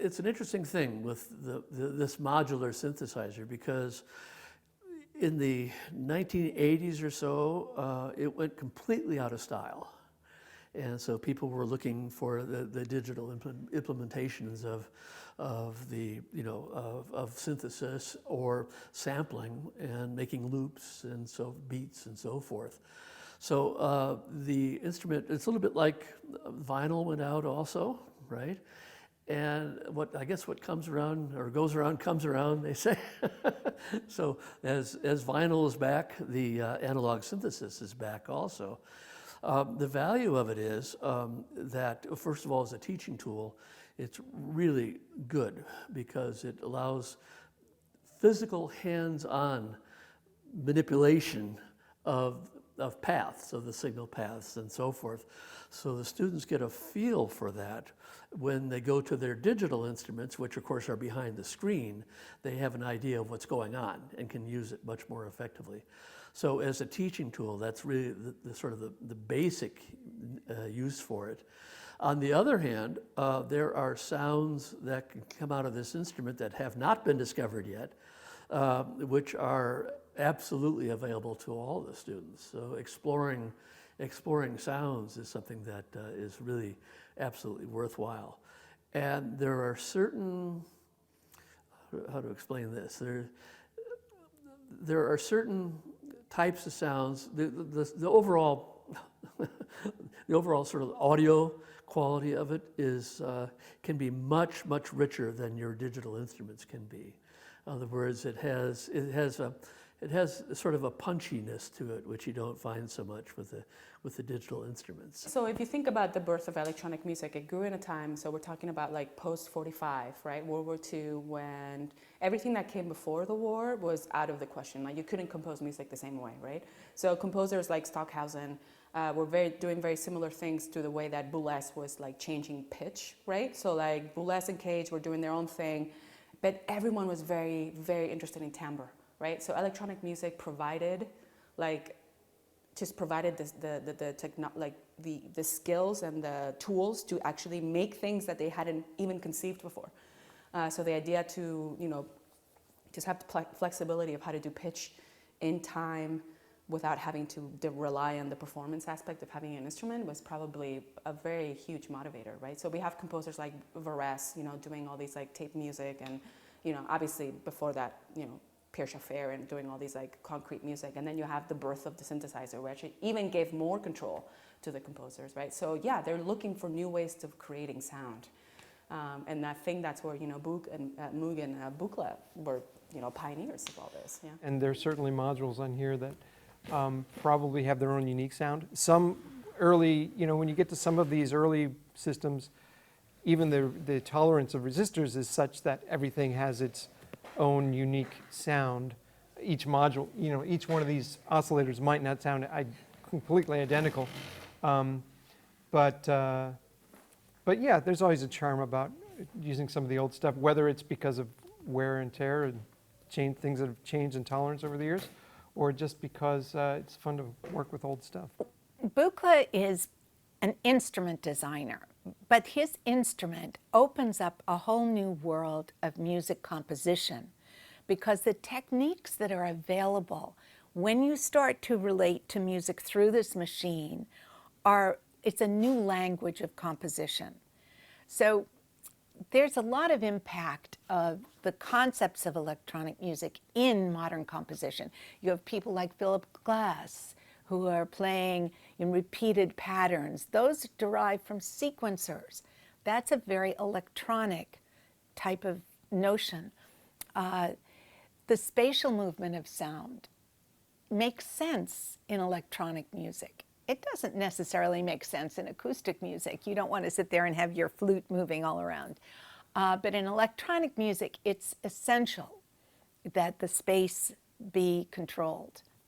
it's an interesting thing with this modular synthesizer, because in the 1980s or so, it went completely out of style. And so people were looking for the digital implementations of the, of synthesis or sampling and making loops and so beats and so forth. So the instrument, it's a little bit like vinyl went out also, right? And I guess what comes around or goes around comes around, they say. So as vinyl is back, the analog synthesis is back also. The value of it is that, first of all, as a teaching tool, it's really good because it allows physical hands-on manipulation of paths, of the signal paths and so forth. So the students get a feel for that. When they go to their digital instruments, which of course are behind the screen, they have an idea of what's going on and can use it much more effectively. So as a teaching tool, that's really the sort of the basic use for it. On the other hand, there are sounds that can come out of this instrument that have not been discovered yet, which are absolutely available to all the students. So exploring sounds is something that is really absolutely worthwhile. And there are certain, how to explain this? There are certain types of sounds. The overall the overall sort of audio quality of it is can be much richer than your digital instruments can be. In other words, it has sort of a punchiness to it, which you don't find so much with the digital instruments. So if you think about the birth of electronic music, it grew in a time, so we're talking about like post-45, right? World War II, when everything that came before the war was out of the question. Like you couldn't compose music the same way, right? So composers like Stockhausen were doing very similar things to the way that Boulez was like changing pitch, right? So like Boulez and Cage were doing their own thing, but everyone was very interested in timbre, right? So electronic music provided the skills and the tools to actually make things that they hadn't even conceived before. So the idea to just have the flexibility of how to do pitch in time without having to rely on the performance aspect of having an instrument was probably a very huge motivator, right? So we have composers like Varese, doing all these like tape music, and obviously before that, Pierre Schaeffer and doing all these like concrete music. And then you have the birth of the synthesizer, which even gave more control to the composers, right? So yeah, they're looking for new ways of creating sound. And I think that's where, Moog and Buchla were, pioneers of all this. Yeah. And there's certainly modules on here that probably have their own unique sound. Some early, when you get to some of these early systems, even the tolerance of resistors is such that everything has its own unique sound. Each module, each one of these oscillators might not sound completely identical, but yeah, there's always a charm about using some of the old stuff, whether it's because of wear and tear and things that have changed in tolerance over the years, or just because it's fun to work with old stuff. Buchla is an instrument designer, but his instrument opens up a whole new world of music composition, because the techniques that are available when you start to relate to music through this machine it's a new language of composition. So there's a lot of impact of the concepts of electronic music in modern composition. You have people like Philip Glass, who are playing in repeated patterns. Those derive from sequencers. That's a very electronic type of notion. The spatial movement of sound makes sense in electronic music. It doesn't necessarily make sense in acoustic music. You don't want to sit there and have your flute moving all around. But in electronic music, it's essential that the space be controlled.